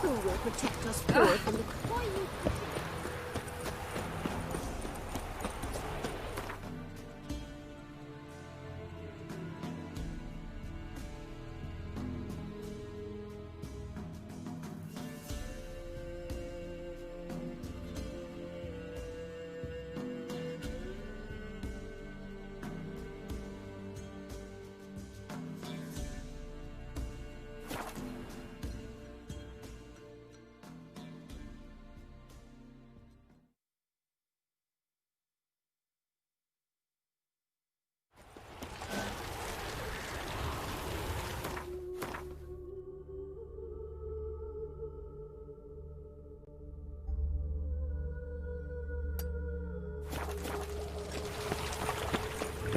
Who will protect us poor from the...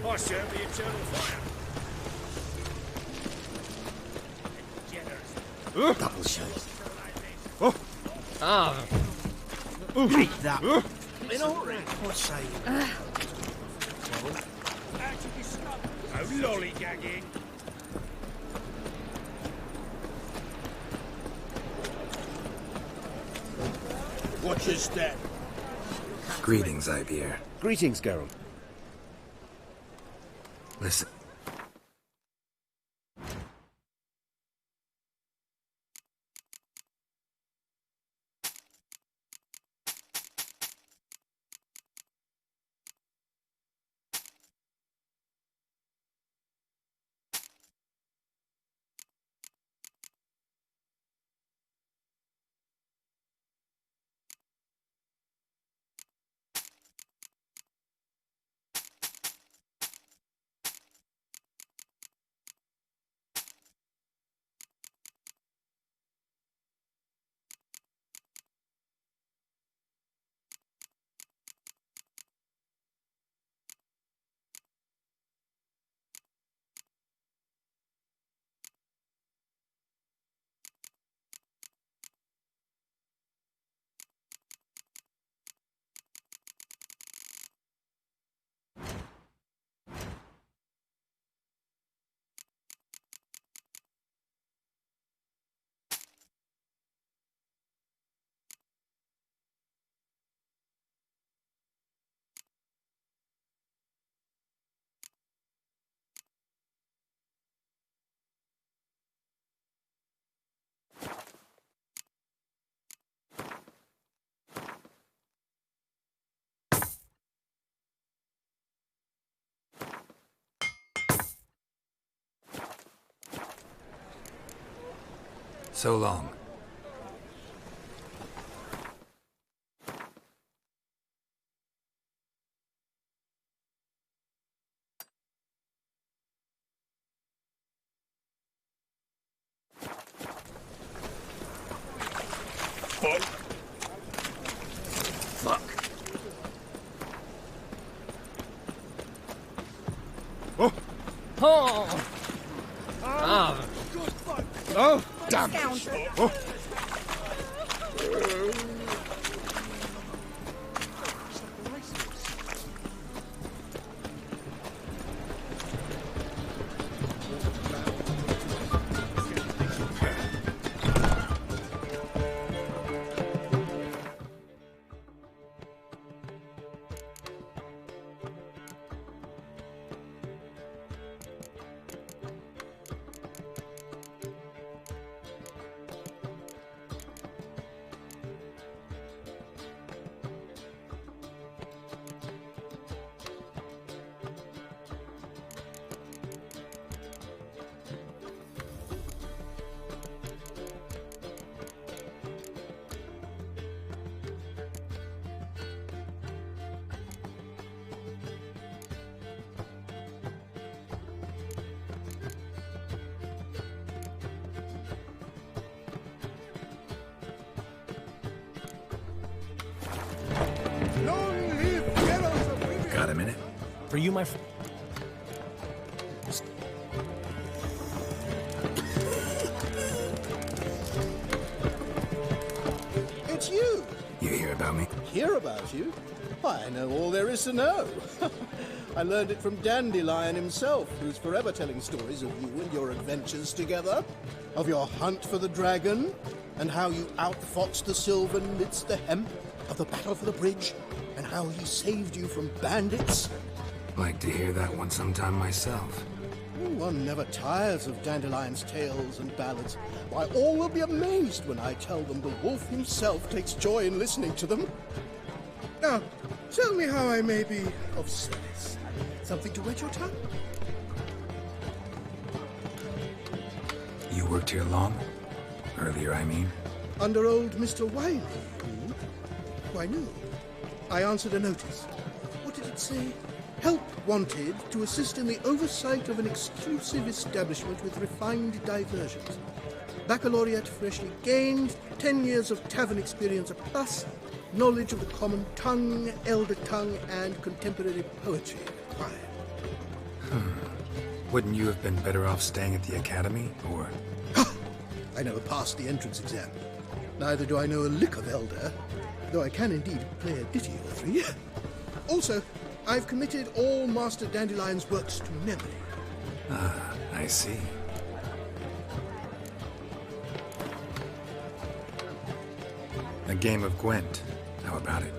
I serve the eternal fire. Double shot. Ah. Take that. In a hurry. What's say? No lollygagging. Watch your step. Greetings, Ibeer. Greetings, Geralt. Listen, So long. Fuck. Oh! Ah! Oh, Damn scoundrel. oh. Long live Geralt of Rivia! Got a minute? For you, my friend. It's you! You hear about me? Hear about you? Why, I know all there is to know. I learned it from Dandelion himself, who's forever telling stories of you and your adventures together, of your hunt for the dragon, and how you outfoxed the Sylvan amidst the hemp, of the battle for the bridge, and how he saved you from bandits. Like to hear that one sometime myself. One never tires of Dandelion's tales and ballads. Why, all will be amazed when I tell them the wolf himself takes joy in listening to them. Now, tell me how I may be of service. Something to whet your tongue? You worked here long? Earlier, I mean. Under old Mr. Wiley, Why, no. I answered a notice. What did it say? Help wanted to assist in the oversight of an exclusive establishment with refined diversions. Baccalaureate freshly gained, 10 years of tavern experience plus, knowledge of the common tongue, elder tongue, and contemporary poetry required. Wouldn't you have been better off staying at the academy, or...? I never passed the entrance exam. Neither do I know a lick of elder, though I can indeed play a ditty or three. Also, I've committed all Master Dandelion's works to memory. Ah, I see. A game of Gwent. How about it?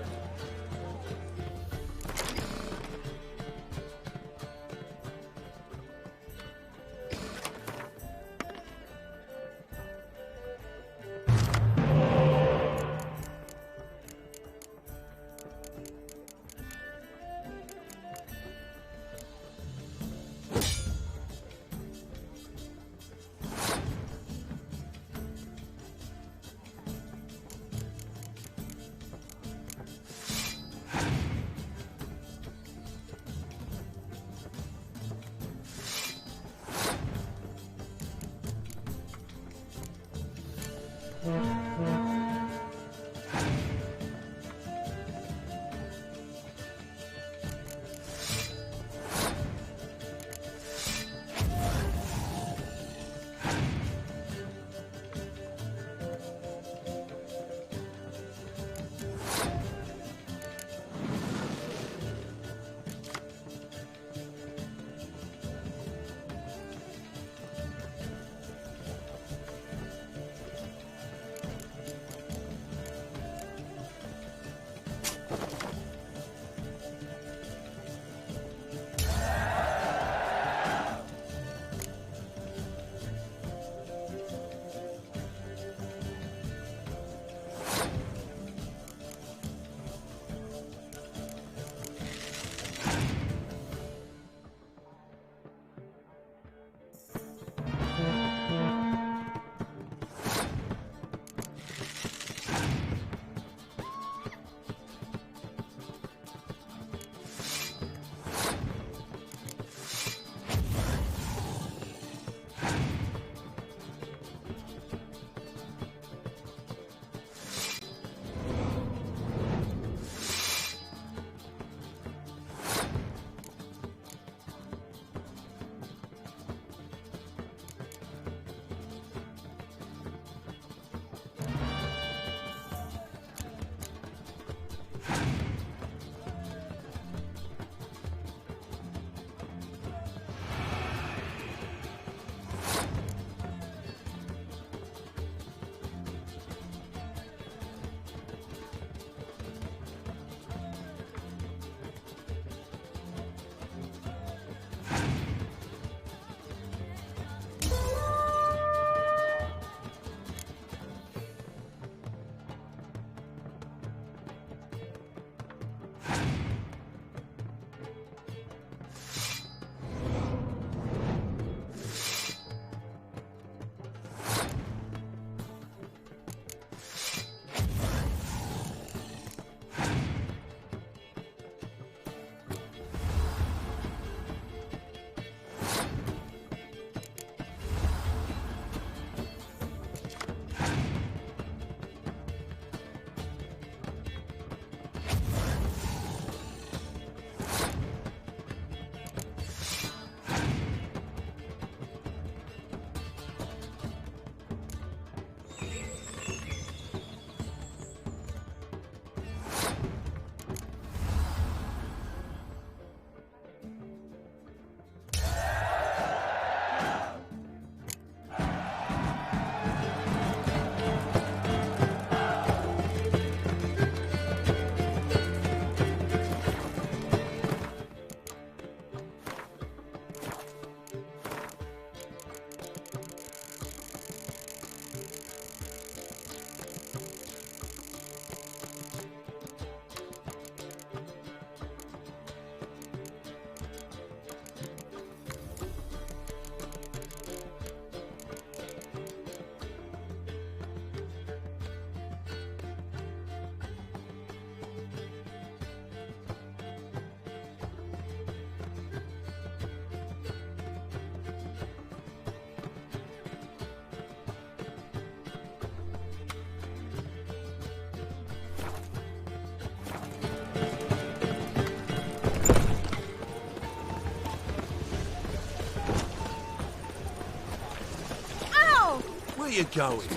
you going?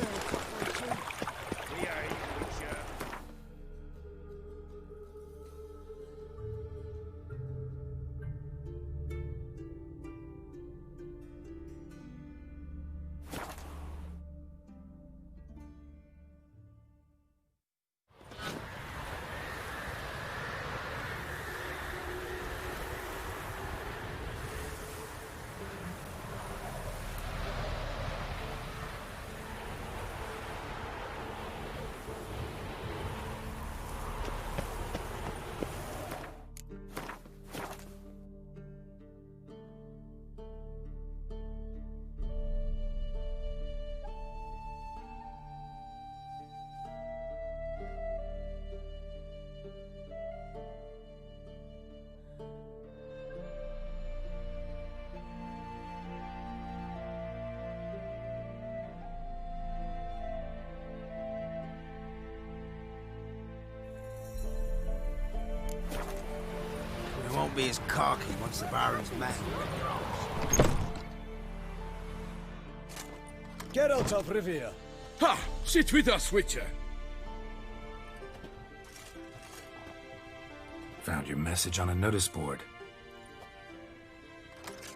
Behave, Witcher. We won't be as cocky once the Baron's men. Geralt of Rivia. Ha! Sit with us, Witcher. Found your message on a notice board.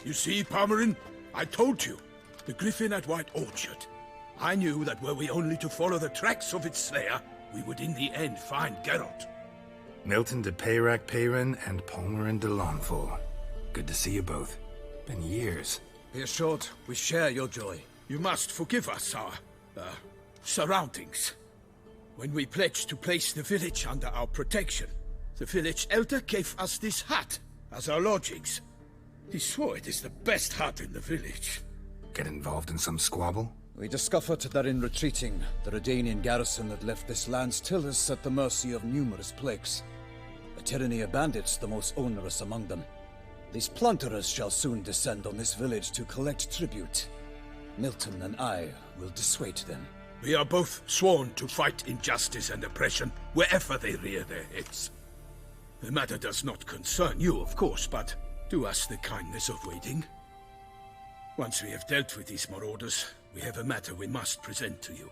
You see, Palmerin? I told you. The Griffin at White Orchard. I knew that were we only to follow the tracks of its slayer, we would in the end find Geralt. Milton de Peyrac Peyran and Palmerin de Lawnful. Good to see you both. Been years. Be assured, we share your joy. You must forgive us our, surroundings. When we pledged to place the village under our protection, the village elder gave us this hut as our lodgings. He swore it is the best hut in the village. Get involved in some squabble? We discovered that in retreating, the Redanian garrison that left this land still is at the mercy of numerous plagues. A tyranny of bandits, the most onerous among them. These plunderers shall soon descend on this village to collect tribute. Milton and I will dissuade them. We are both sworn to fight injustice and oppression wherever they rear their heads. The matter does not concern you, of course, but do us the kindness of waiting. Once we have dealt with these marauders, we have a matter we must present to you.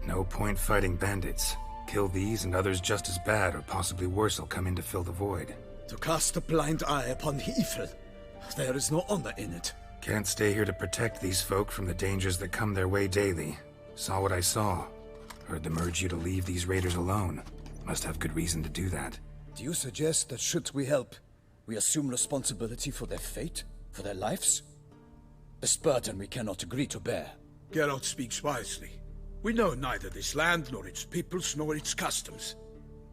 No point fighting bandits. Kill these and others just as bad or possibly worse will come in to fill the void. To cast a blind eye upon the evil. There is no honor in it. Can't stay here to protect these folk from the dangers that come their way daily. Saw what I saw. Heard them urge you to leave these raiders alone. Must have good reason to do that. Do you suggest that should we help, we assume responsibility for their fate? For their lives? This burden we cannot agree to bear. Geralt speaks wisely. We know neither this land, nor its peoples, nor its customs.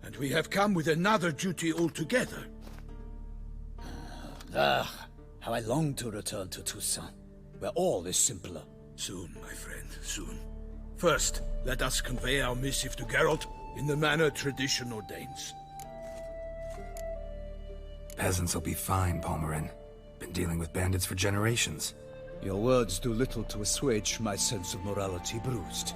And we have come with another duty altogether. How I long to return to Toussaint, where all is simpler. Soon, my friend, soon. First, let us convey our missive to Geralt in the manner tradition ordains. Peasants will be fine, Palmerin. Been dealing with bandits for generations. Your words do little to assuage my sense of morality bruised.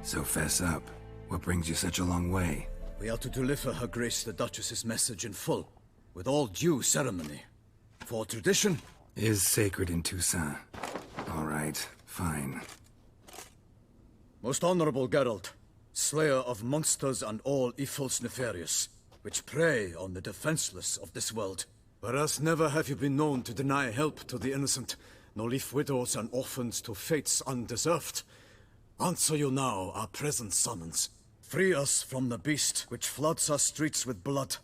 So fess up. What brings you such a long way? We are to deliver Her Grace the Duchess's message in full, with all due ceremony. For tradition is sacred in Toussaint. All right, fine. Most honorable Geralt, slayer of monsters and all evils nefarious, which prey on the defenseless of this world. Whereas never have you been known to deny help to the innocent, nor leave widows and orphans to fates undeserved. Answer you now our present summons. Free us from the beast which floods our streets with blood,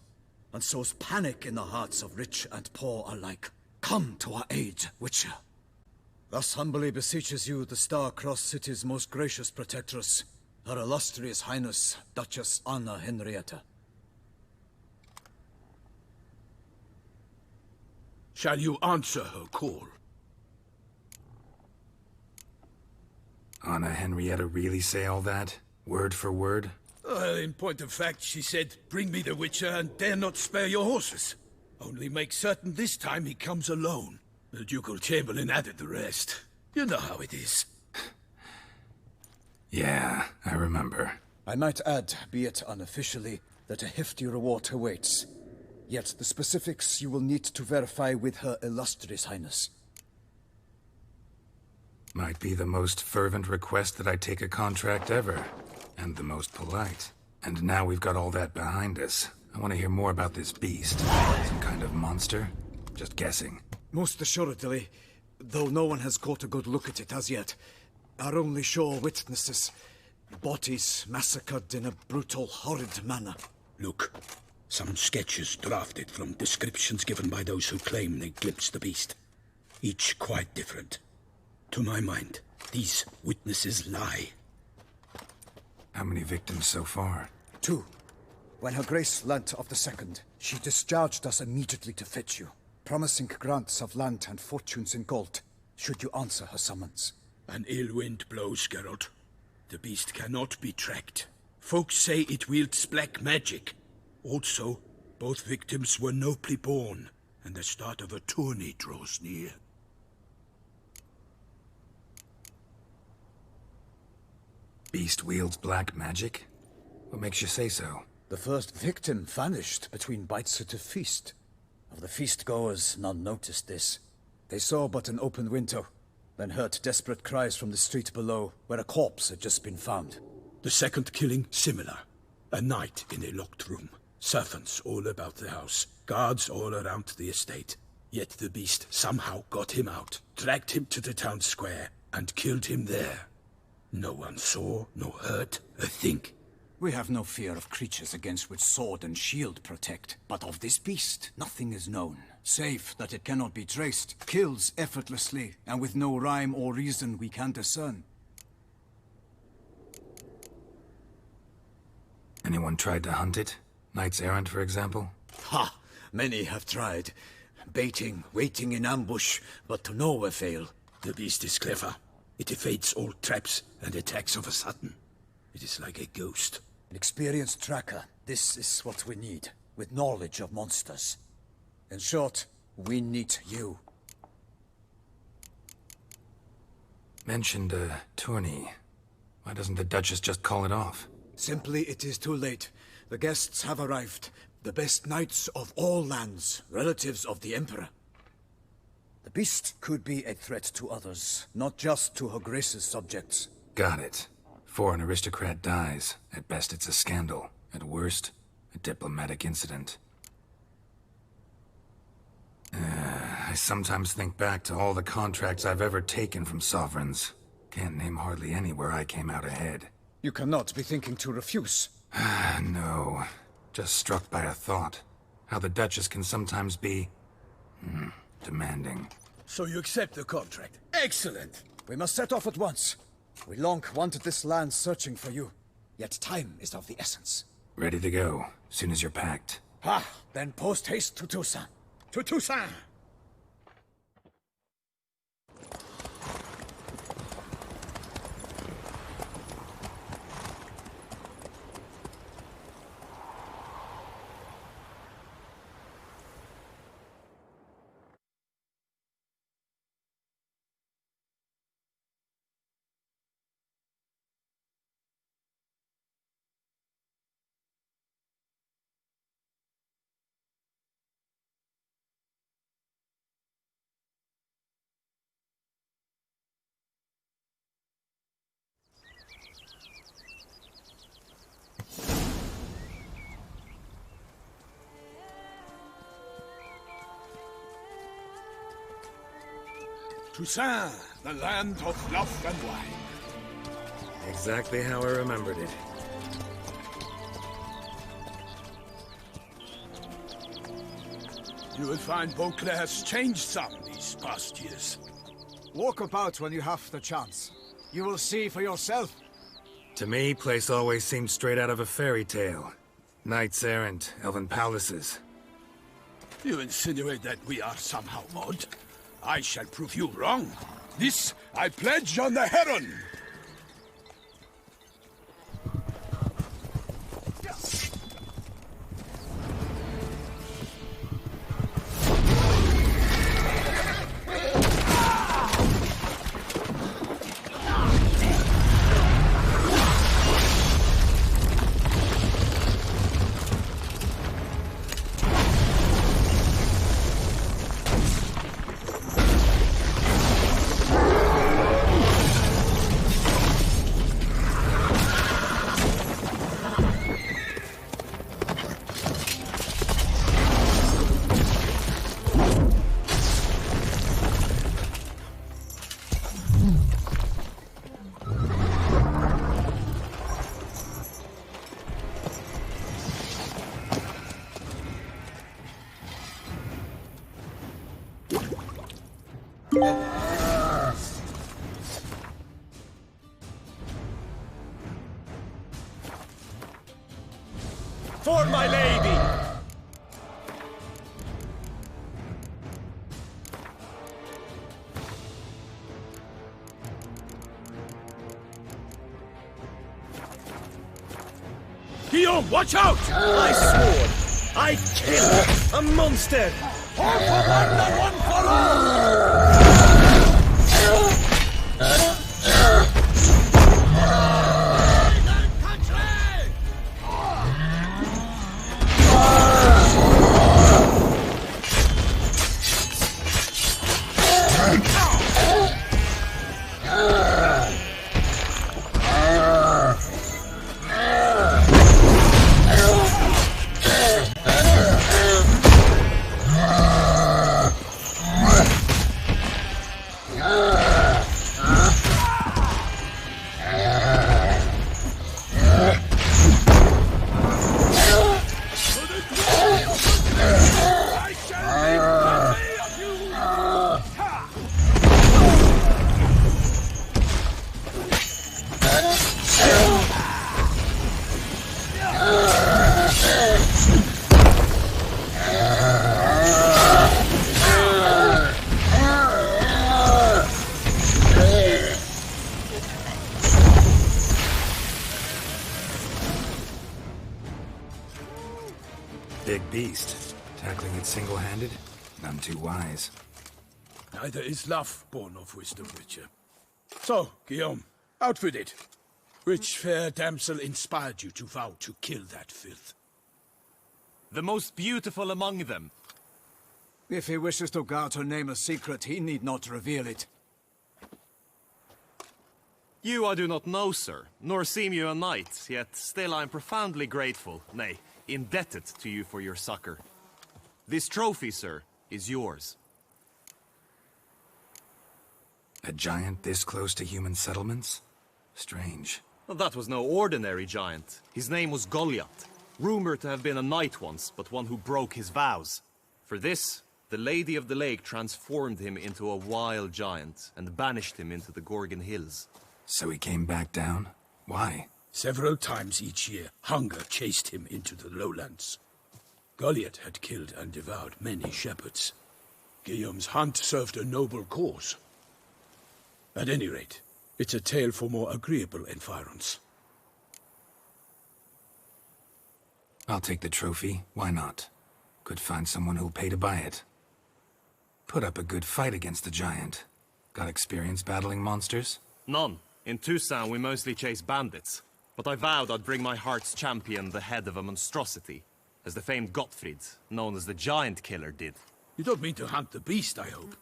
and sows panic in the hearts of rich and poor alike. Come to our aid, Witcher. Thus humbly beseeches you the Star-Crossed City's most gracious protectress, Her Illustrious Highness, Duchess Anna Henrietta. Shall you answer her call? Anna Henrietta really say all that? Word for word? In point of fact, she said, "Bring me the Witcher and dare not spare your horses. Only make certain this time he comes alone." The Ducal Chamberlain added the rest. You know how it is. Yeah, I remember. I might add, be it unofficially, that a hefty reward awaits. Yet the specifics you will need to verify with Her Illustrious Highness. Might be the most fervent request that I take a contract ever. And the most polite. And now we've got all that behind us. I want to hear more about this beast. Some kind of monster? Just guessing. Most assuredly, though no one has caught a good look at it as yet. Our only sure witnesses. Bodies massacred in a brutal, horrid manner. Look, some sketches drafted from descriptions given by those who claim they glimpsed the beast. Each quite different. To my mind, these witnesses lie. How many victims so far? 2. When Her Grace learnt of the second, she discharged us immediately to fetch you, promising grants of land and fortunes in gold, should you answer her summons. An ill wind blows, Geralt. The beast cannot be tracked. Folks say it wields black magic. Also, both victims were nobly born, and the start of a tourney draws near. Beast wields black magic? What makes you say so? The first victim vanished between bites at a feast. Of the feast-goers, none noticed this. They saw but an open window, then heard desperate cries from the street below, where a corpse had just been found. The second killing, similar. A night in a locked room. Servants all about the house. Guards all around the estate. Yet the beast somehow got him out, dragged him to the town square, and killed him there. No one saw, nor heard a thing. We have no fear of creatures against which sword and shield protect. But of this beast, nothing is known. Save that it cannot be traced, kills effortlessly, and with no rhyme or reason we can discern. Anyone tried to hunt it? Knights errant, for example? Ha! Many have tried. Baiting, waiting in ambush, but to no avail. The beast is clever. It evades all traps and attacks of a sudden. It is like a ghost. An experienced tracker. This is what we need, with knowledge of monsters. In short, we need you. Mentioned a tourney. Why doesn't the Duchess just call it off? Simply, it is too late. The guests have arrived. The best knights of all lands, relatives of the Emperor. The beast could be a threat to others, not just to Her Grace's subjects. Got it. Before an aristocrat dies, at best it's a scandal. At worst, a diplomatic incident. I sometimes think back to all the contracts I've ever taken from sovereigns. Can't name hardly any where I came out ahead. You cannot be thinking to refuse. No. Just struck by a thought. How the Duchess can sometimes be... demanding. So you accept the contract. Excellent! We must set off at once. We long wanted this land searching for you. Yet time is of the essence. Ready to go, soon as you're packed. Ha! Then post-haste to Toussaint. To Toussaint! Toussaint, the land of love and wine. Exactly how I remembered it. You will find Beauclair's changed some these past years. Walk about when you have the chance. You will see for yourself. To me, place always seemed straight out of a fairy tale. Knights errant, elven palaces. You insinuate that we are somehow odd? I shall prove you wrong. This I pledge on the Heron! For my lady! Guillaume, watch out! I swore I'd kill a monster! All for one and one for all! Big beast. Tackling it single-handed? None too wise. Neither is love born of wisdom, Witcher. So, Guillaume, out with it. Which fair damsel inspired you to vow to kill that filth? The most beautiful among them. If he wishes to guard her name a secret, he need not reveal it. You I do not know, sir, nor seem you a knight, yet still I am profoundly grateful, nay, indebted to you for your succor. This trophy, sir, is yours. A giant this close to human settlements? Strange. Well, that was no ordinary giant. His name was Goliath, rumored to have been a knight once, but one who broke his vows. For this, the Lady of the Lake transformed him into a wild giant and banished him into the Gorgon Hills. So he came back down? Why? Several times each year, hunger chased him into the lowlands. Goliath had killed and devoured many shepherds. Guillaume's hunt served a noble cause. At any rate, it's a tale for more agreeable environs. I'll take the trophy. Why not? Could find someone who'll pay to buy it. Put up a good fight against the giant. Got experience battling monsters? None. In Toussaint, we mostly chase bandits. But I vowed I'd bring my heart's champion the head of a monstrosity, as the famed Gottfried, known as the Giant Killer, did. You don't mean to hunt the beast, I hope.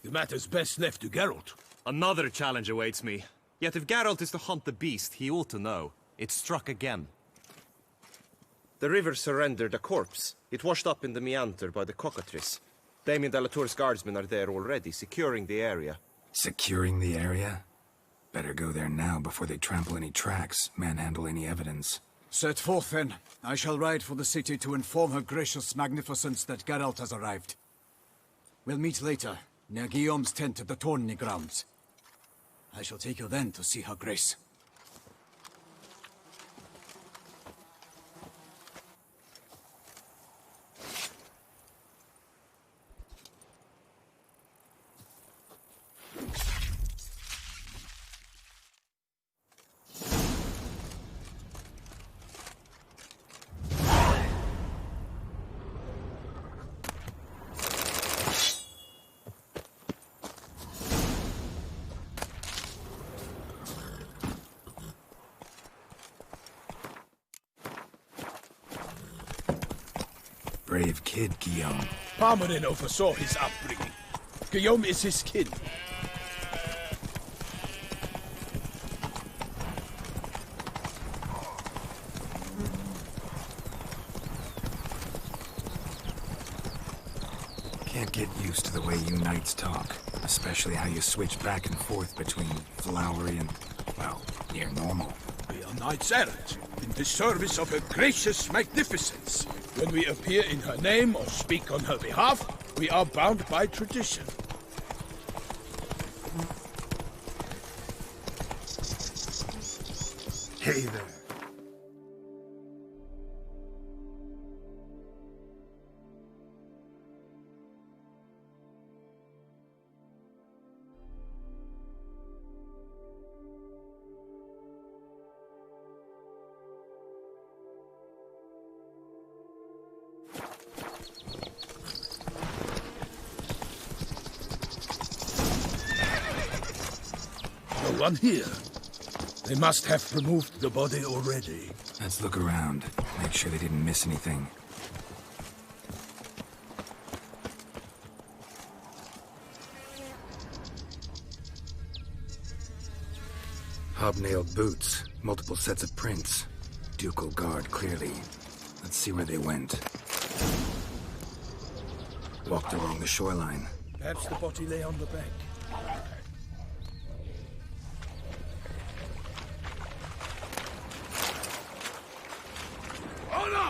The matter's best left to Geralt. Another challenge awaits me. Yet if Geralt is to hunt the beast, he ought to know. It struck again. The river surrendered a corpse. It washed up in the meander by the cockatrice. Damien de la Tour's guardsmen are there already, securing the area. Securing the area? Better go there now before they trample any tracks, manhandle any evidence. Set forth, then. I shall ride for the city to inform her gracious magnificence that Geralt has arrived. We'll meet later, near Guillaume's tent at the Tourney grounds. I shall take you then to see her grace. Brave kid, Guillaume. Parmanin oversaw his upbringing. Guillaume is his kin. Can't get used to the way you knights talk. Especially how you switch back and forth between flowery and, well, near normal. We are knights errant, in the service of her gracious magnificence. When we appear in her name or speak on her behalf, we are bound by tradition. Hey there. No one here. They must have removed the body already. Let's look around. Make sure they didn't miss anything. Hobnailed boots. Multiple sets of prints. Ducal guard, clearly. Let's see where they went. Walked along the shoreline. Perhaps the body lay on the bank.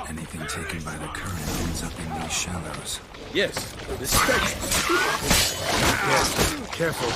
Anything taken by the current ends up in these shallows. Yes, this space. Yes, careful.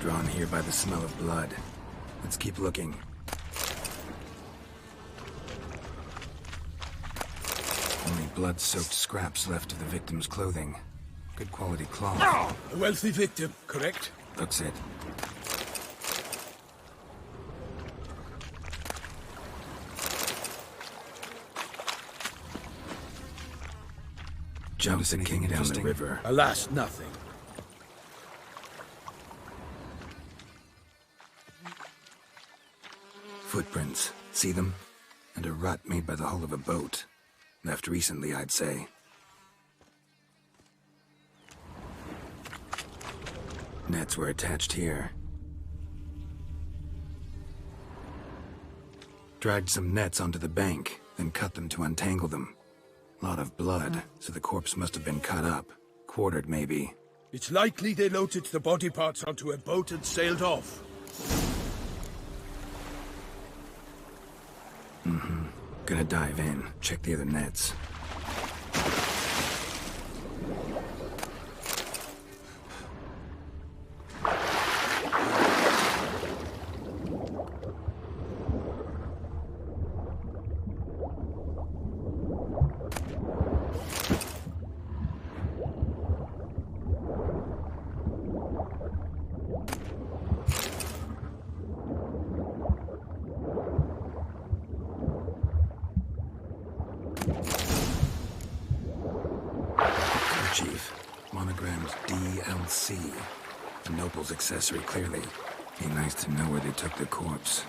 Drawn here by the smell of blood. Let's keep looking. Only blood-soaked scraps left of the victim's clothing. Good quality cloth. A wealthy victim, correct? Looks it. Jumps a king down the river. Alas, nothing. Footprints. See them? And a rut made by the hull of a boat. Left recently, I'd say. Nets were attached here. Dragged some nets onto the bank, then cut them to untangle them. Lot of blood, so the corpse must have been cut up. Quartered, maybe. It's likely they loaded the body parts onto a boat and sailed off. Gonna dive in, check the other nets. Chief, monogrammed DLC. A noble's accessory, clearly. Be nice to know where they took the corpse.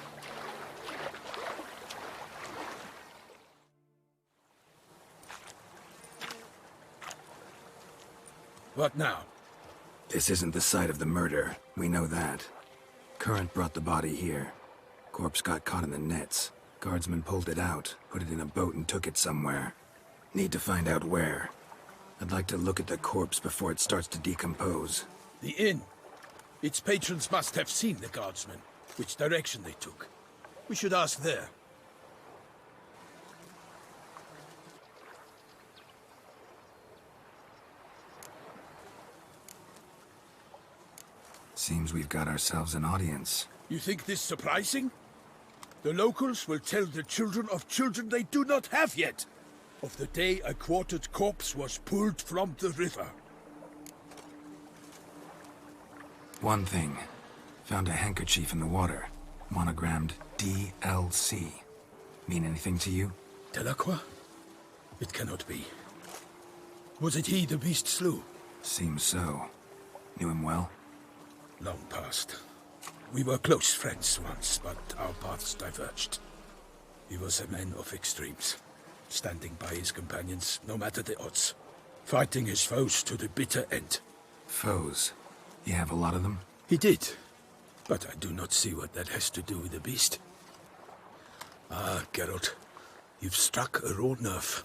What now? This isn't the site of the murder. We know that. Current brought the body here. Corpse got caught in the nets. Guardsmen pulled it out, put it in a boat and took it somewhere. Need to find out where. I'd like to look at the corpse before it starts to decompose. The inn. Its patrons must have seen the guardsmen, which direction they took. We should ask there. Seems we've got ourselves an audience. You think this surprising? The locals will tell the children of children they do not have yet, of the day a quartered corpse was pulled from the river. One thing. Found a handkerchief in the water. Monogrammed DLC. Mean anything to you? Delacroix? It cannot be. Was it he the beast slew? Seems so. Knew him well? Long past. We were close friends once, but our paths diverged. He was a man of extremes. standing by his companions, no matter the odds. Fighting his foes to the bitter end. Foes? You have a lot of them? He did, but I do not see what that has to do with the beast. Ah, Geralt, you've struck a raw nerve.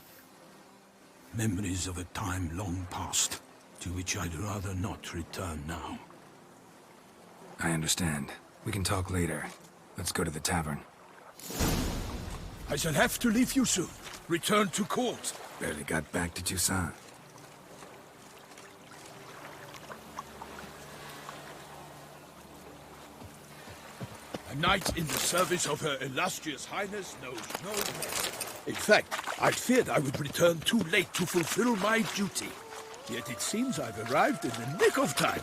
Memories of a time long past, to which I'd rather not return now. I understand. We can talk later. Let's go to the tavern. I shall have to leave you soon. Return to court. Barely got back to Toussaint. A knight in the service of Her Illustrious Highness knows no rest. In fact, I feared I would return too late to fulfill my duty. Yet it seems I've arrived in the nick of time.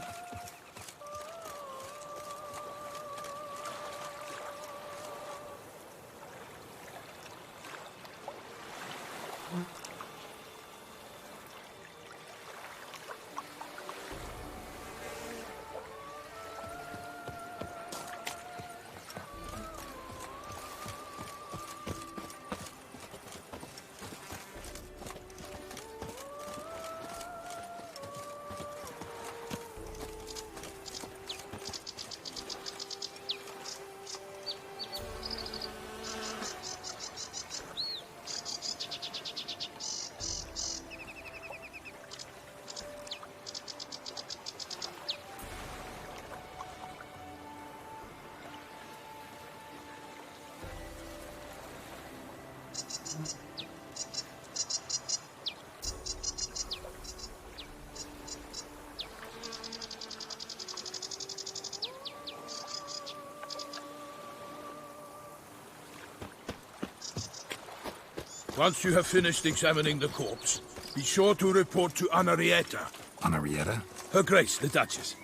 Once you have finished examining the corpse, be sure to report to Anarietta. Anarietta? Her Grace, the Duchess.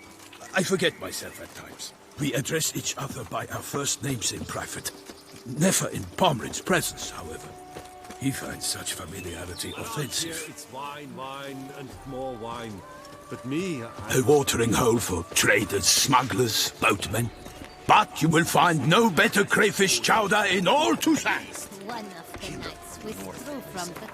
I forget myself at times. We address each other by our first names in private. Never in Pomrin's presence, however. He finds such familiarity offensive. It's wine, wine, and more wine. But me, A watering hole for traders, smugglers, boatmen. But you will find no better crayfish chowder in all Toussaint. One of the knights withdrew from the...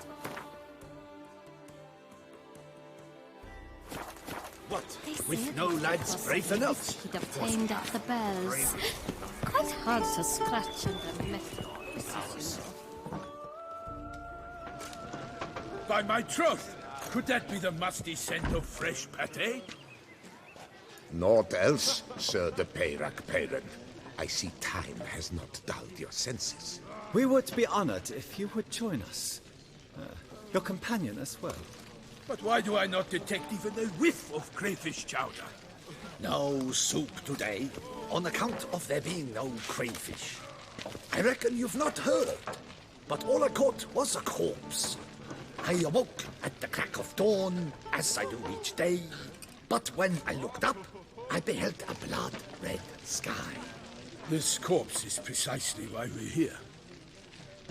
What? They With said no it lads was brave the enough? witch he'd obtained at the bells. Quite hard to scratch under metal precision. By my troth, could that be the musty scent of fresh pâté? Naught else, Sir de Peyrac Peyran. I see time has not dulled your senses. We would be honored if you would join us. Your companion as well. But why do I not detect even a whiff of crayfish chowder? No soup today, on account of there being no crayfish. I reckon you've not heard, but all I caught was a corpse. I awoke at the crack of dawn, as I do each day, but when I looked up, I beheld a blood-red sky. This corpse is precisely why we're here.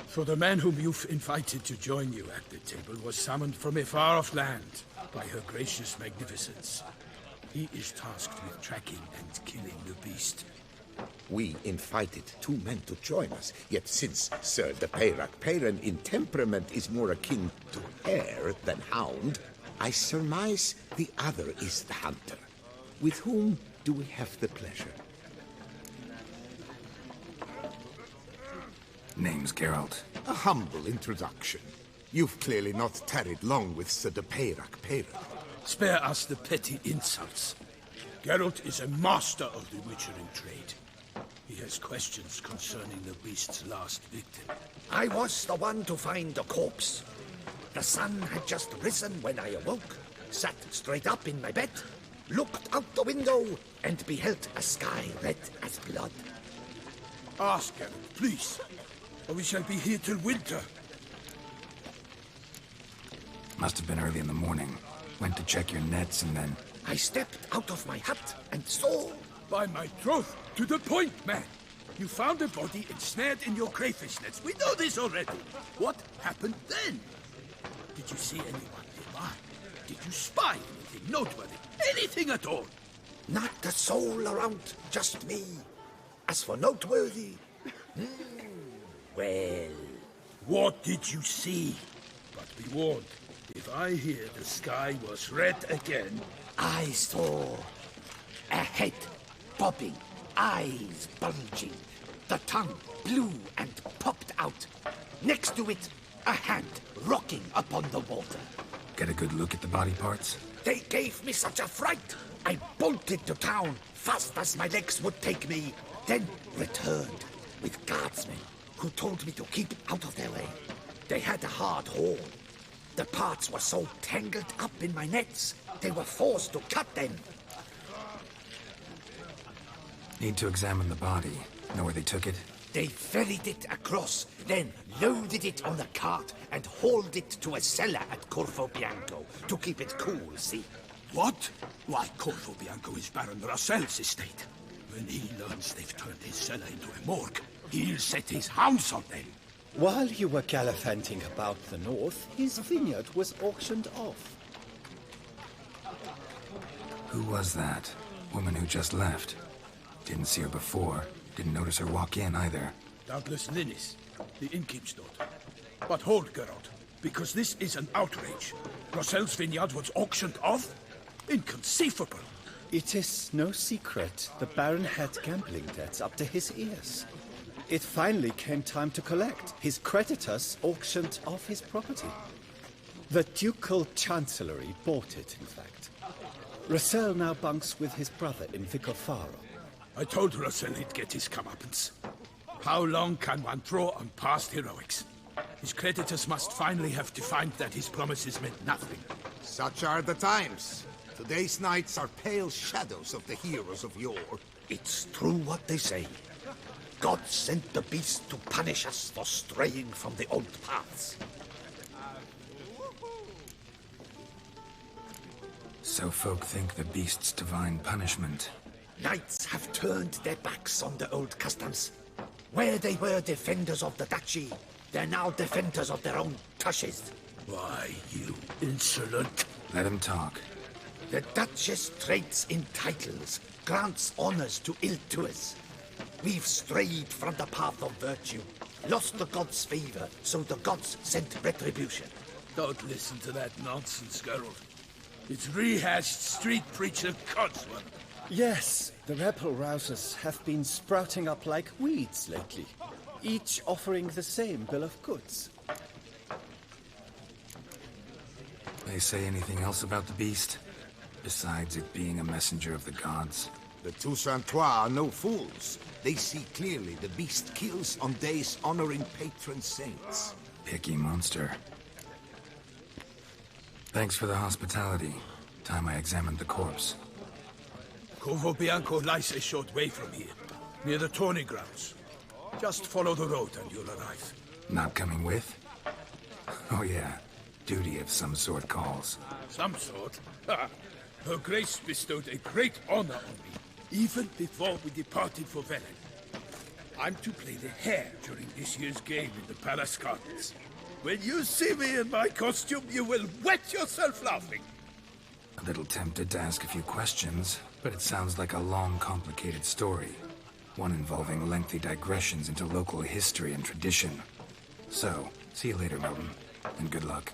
For the man whom you've invited to join you at the table was summoned from a far-off land by her gracious magnificence. He is tasked with tracking and killing the beast. We invited two men to join us, yet since Sir de Peyrac Peyran in temperament is more akin to hare than hound, I surmise the other is the hunter. With whom do we have the pleasure? Name's Geralt. A humble introduction. You've clearly not tarried long with Sir de Peyrac Peyran. Spare us the petty insults. Geralt is a master of the witchering trade. He has questions concerning the beast's last victim. I was the one to find the corpse. The sun had just risen when I awoke, sat straight up in my bed, looked out the window, and beheld a sky red as blood. Ask Geralt, please, or we shall be here till winter. Must have been early in the morning. Went to check your nets and then... I stepped out of my hut and saw... By my troth, to the point, man. You found a body ensnared in your crayfish nets. We know this already. What happened then? Did you see anyone nearby? Did you spy anything noteworthy? Anything at all? Not a soul around, just me. As for noteworthy... well... What did you see? But be warned, if I hear the sky was red again... I saw a head bobbing, eyes bulging, the tongue blue and popped out. Next to it, a hand rocking upon the water. Get a good look at the body parts? They gave me such a fright. I bolted to town fast as my legs would take me, then returned with guardsmen who told me to keep out of their way. They had a hard haul. The parts were so tangled up in my nets, they were forced to cut them. Need to examine the body. Know where they took it? They ferried it across, then loaded it on the cart and hauled it to a cellar at Corvo Bianco to keep it cool, see? What? Why, Corvo Bianco is Baron Russell's estate. When he learns they've turned his cellar into a morgue, he'll set his hounds on them. While you were gallivanting about the north, his vineyard was auctioned off. Who was that? Woman who just left. Didn't see her before. Didn't notice her walk in either. Doubtless Linnis, the innkeep's daughter. But hold, Geralt, because this is an outrage. Russell's vineyard was auctioned off? Inconceivable. It is no secret the Baron had gambling debts up to his ears. It finally came time to collect. His creditors auctioned off his property. The Ducal Chancellery bought it, in fact. Russell now bunks with his brother in Vicofaro. I told Russell he'd get his comeuppance. How long can one throw on past heroics? His creditors must finally have defined that his promises meant nothing. Such are the times. Today's knights are pale shadows of the heroes of yore. It's true what they say. God sent the beast to punish us for straying from the old paths. So folk think the beast's divine punishment. Knights have turned their backs on the old customs. Where they were defenders of the duchy, they're now defenders of their own tushes. Why, you insolent... Let him talk. The Duchess trades in titles, grants honors to ill-doers. We've strayed from the path of virtue, lost the gods' favor, so the gods sent retribution. Don't listen to that nonsense, Geralt. It's rehashed street preacher codswallop. Yes, the rebel rousers have been sprouting up like weeds lately, each offering the same bill of goods. They say anything else about the beast? Besides it being a messenger of the gods? The Toussaintois are no fools. They see clearly the beast kills on days honoring patron saints. Picky monster. Thanks for the hospitality. Time I examined the corpse. Corvo Bianco lies a short way from here, near the tourney grounds. Just follow the road and you'll arrive. Not coming with? Oh yeah, duty of some sort calls. Some sort? Ha! Her Grace bestowed a great honor on me, even before we departed for Velen. I'm to play the hare during this year's game in the palace gardens. When you see me in my costume, you will wet yourself laughing. A little tempted to ask a few questions, but it sounds like a long, complicated story. One involving lengthy digressions into local history and tradition. So, see you later, Milton, and good luck.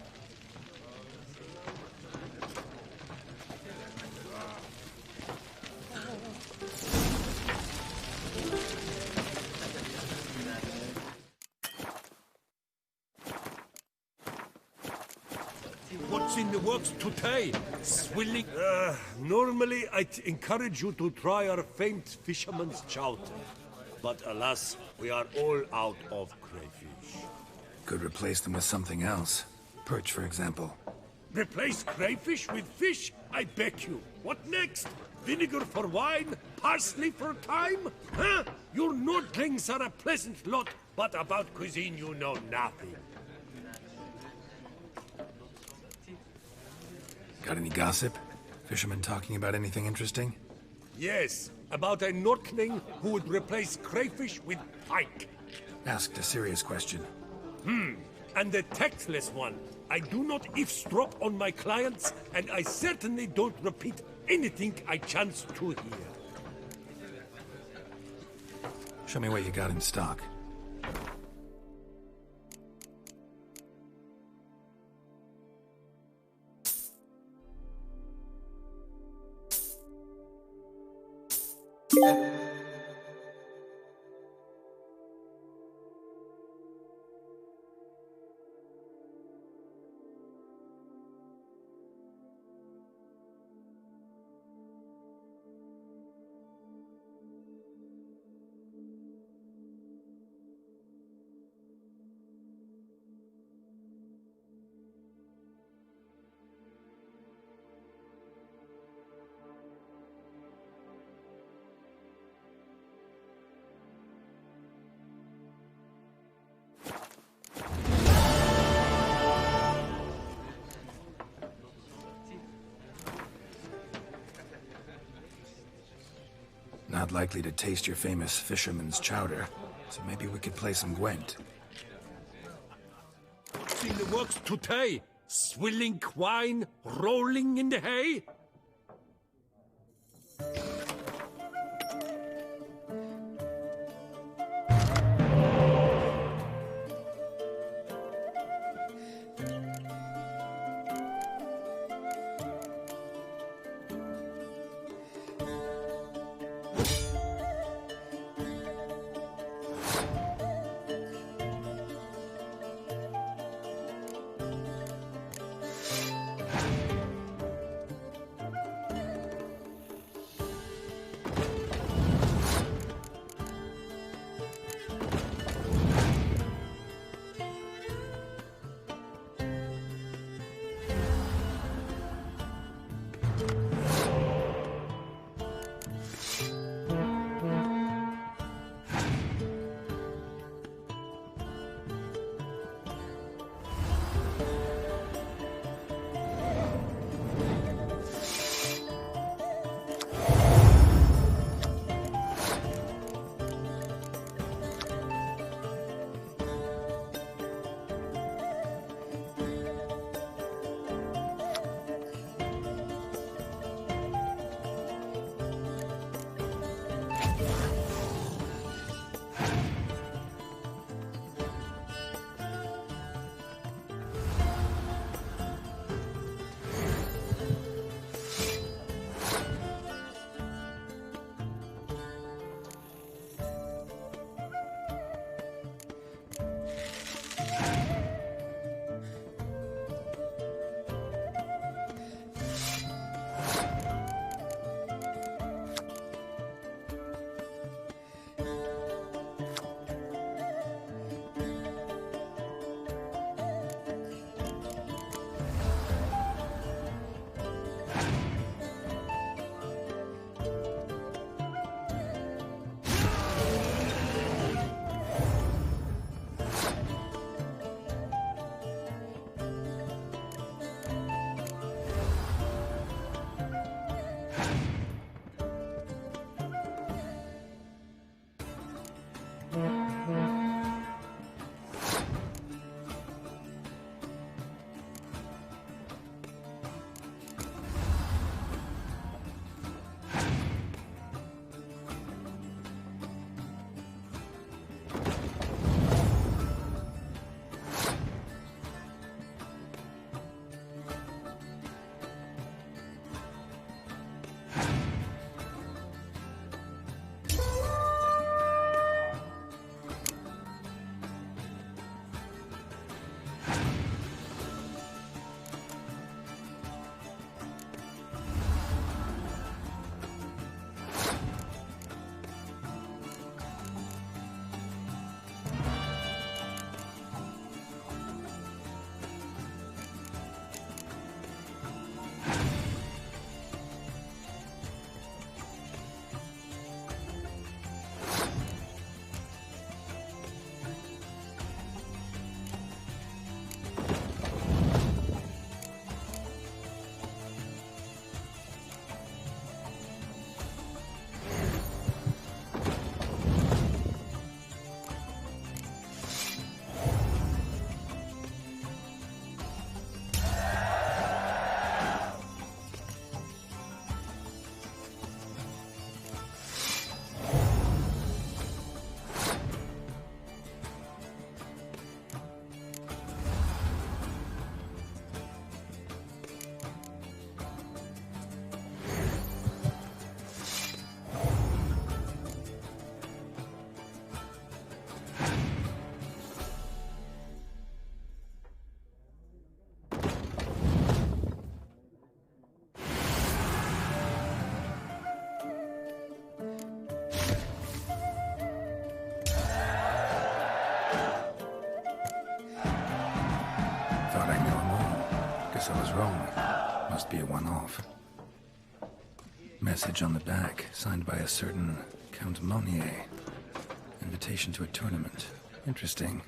What's in the works today? Swilling? Normally I'd encourage you to try our famed fisherman's chowder. But alas, we are all out of crayfish. Could replace them with something else. Perch, for example. Replace crayfish with fish? I beg you. What next? Vinegar for wine? Parsley for thyme? Huh? Your Nordlings are a pleasant lot, but about cuisine you know nothing. Got any gossip? Fishermen talking about anything interesting? Yes, about a Nordling who would replace crayfish with pike. Asked a serious question. And the tactless one. I do not eavesdrop on my clients, and I certainly don't repeat anything I chance to hear. Show me what you got in stock. Not likely to taste your famous fisherman's chowder, so maybe we could play some Gwent. In the works today, swilling wine, rolling in the hay. guess I was wrong. Must be a one-off. Message on the back, signed by a certain Count Monnier. Invitation to a tournament. Interesting.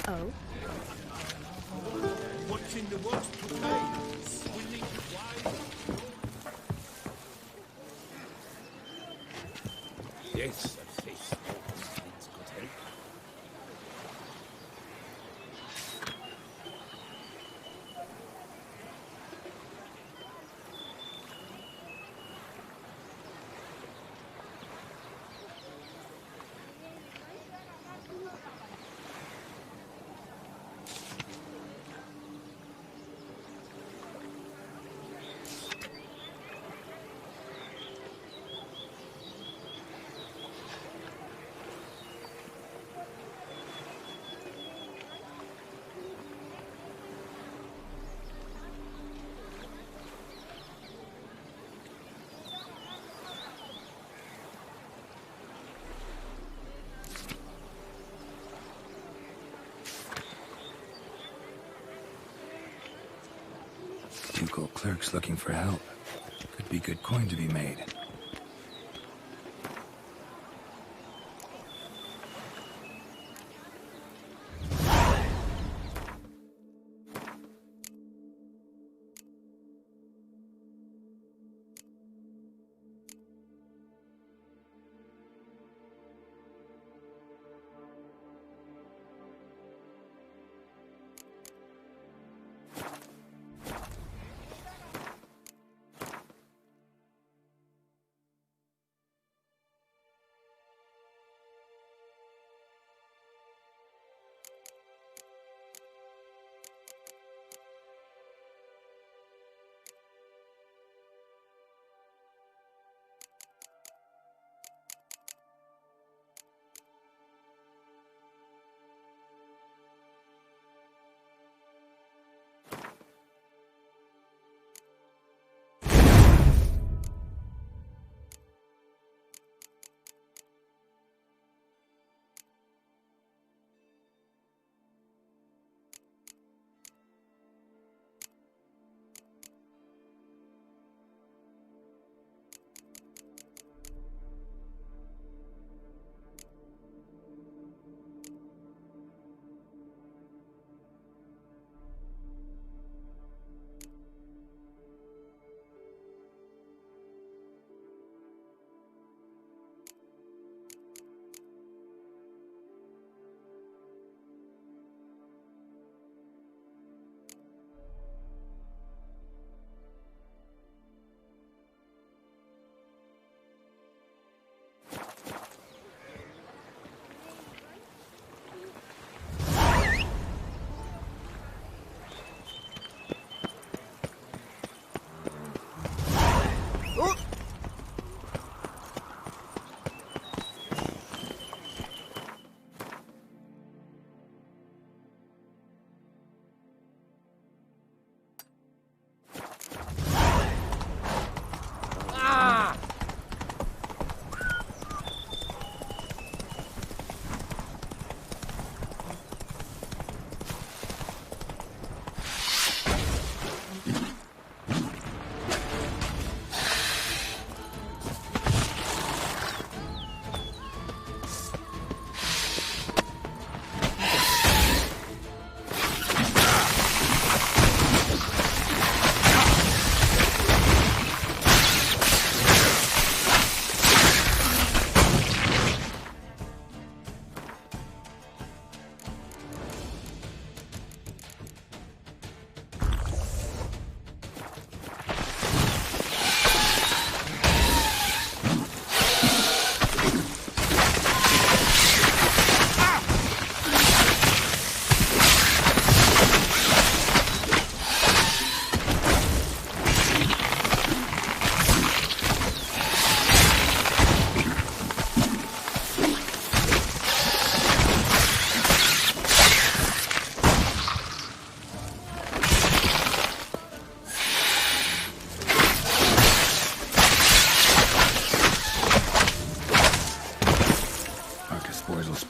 Oh? What's in the works today? Winning wine? Yes, a face needs good help. Ducal clerks looking for help. Could be good coin to be made.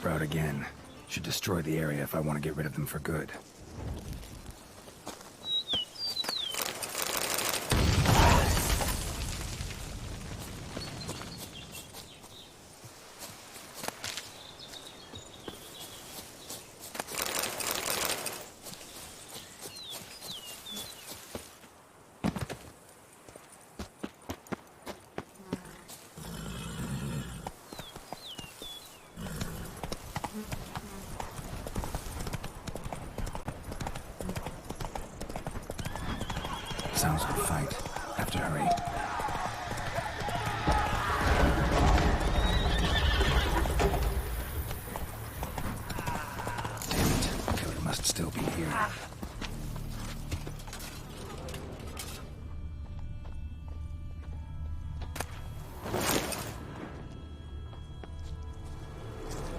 sprout again. Should destroy the area if I want to get rid of them for good. Sounds like a fight. Have to hurry. Damn it. The killer must still be here.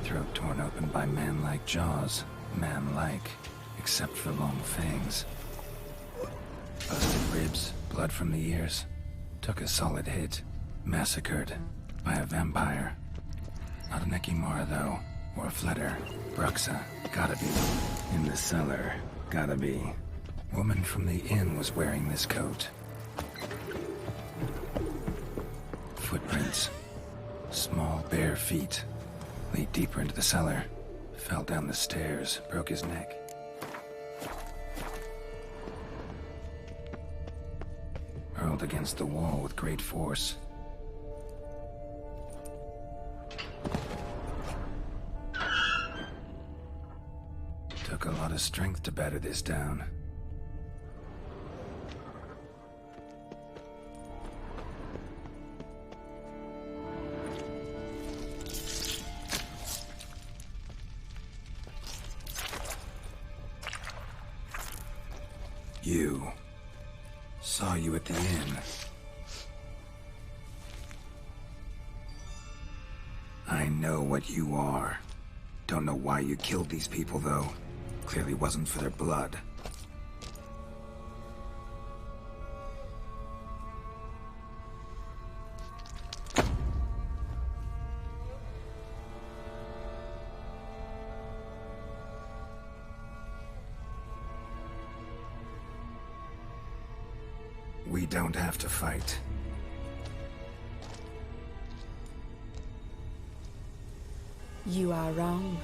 Throat torn open by man-like jaws. Man-like, except for long fangs. Busted ribs, blood from the ears. Took a solid hit. Massacred by a vampire. Not an Ekimara, though. Or a Fletter. Bruxa. Gotta be. In the cellar. Gotta be. Woman from the inn was wearing this coat. Footprints. Small, bare feet. Lead deeper into the cellar. Fell down the stairs. Broke his neck. Hurled against the wall with great force. Took a lot of strength to batter this down. You. Saw you at the inn. I know what you are. Don't know why you killed these people, though. Clearly wasn't for their blood. We don't have to fight. You are wrong.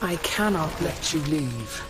I cannot let you leave.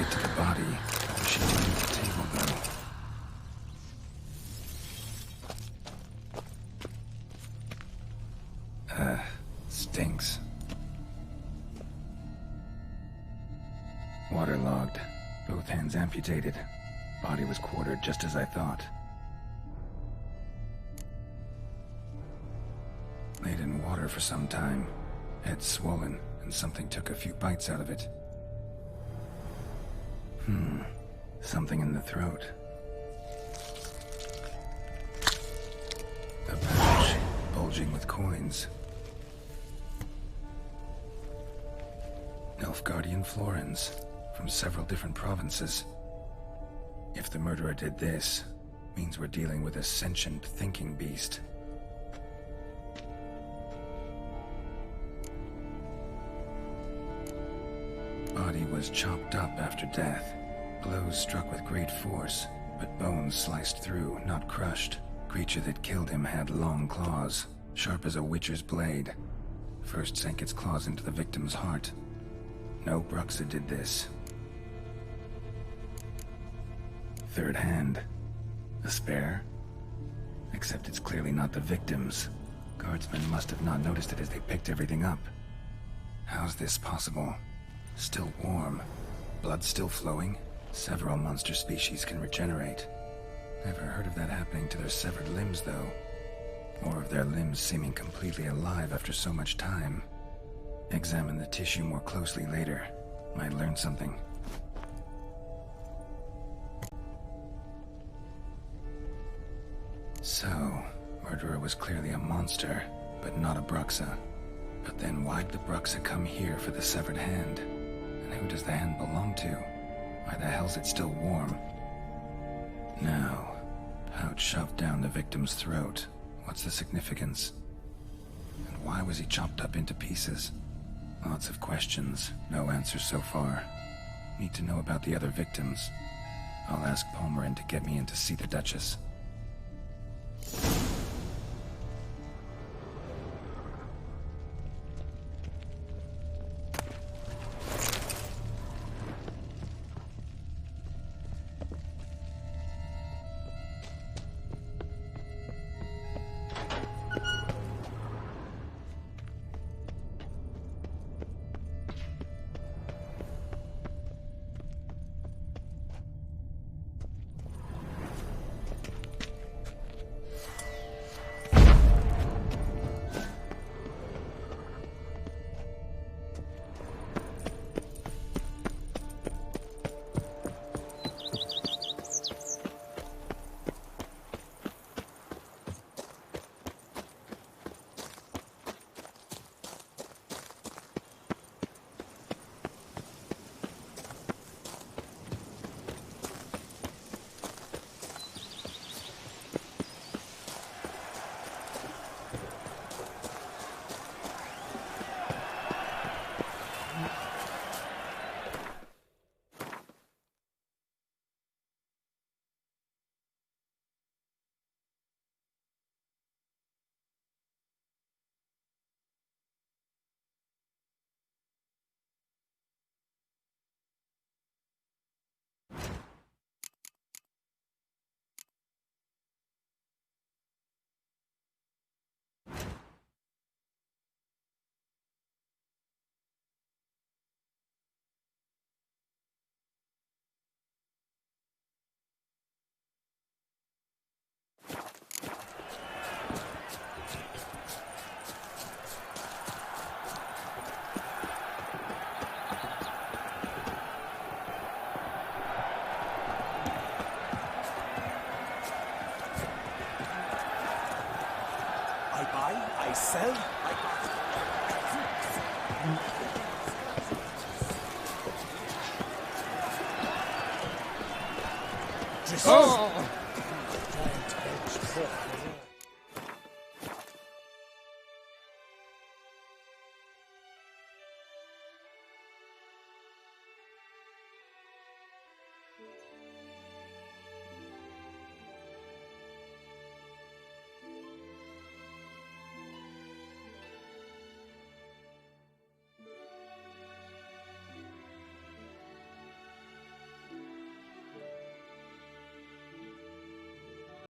get to the body. She didn't leave the table, though. Stinks. Waterlogged. Both hands amputated. Body was quartered just as I thought. Laid in water for some time. Head swollen, and something took a few bites out of it. Something in the throat. A pouch, bulging with coins. Nilfgaardian florins, from several different provinces. If the murderer did this, means we're dealing with a sentient thinking beast. Body was chopped up after death. Blows struck with great force, but bones sliced through, not crushed. Creature that killed him had long claws, sharp as a witcher's blade. First sank its claws into the victim's heart. No Bruxa did this. Third hand. A spare? Except it's clearly not the victim's. Guardsmen must have not noticed it as they picked everything up. How's this possible? Still warm. Blood still flowing? Several monster species can regenerate. Never heard of that happening to their severed limbs, though. Or of their limbs seeming completely alive after so much time. Examine the tissue more closely later. Might learn something. So, murderer was clearly a monster, but not a Bruxa. But then why'd the Bruxa come here for the severed hand? And who does the hand belong to? Why the hell's it still warm? Now, pouch shoved down the victim's throat. What's the significance? And why was he chopped up into pieces? Lots of questions, no answers so far. Need to know about the other victims. I'll ask Palmerin to get me in to see the Duchess. Sell? Oh!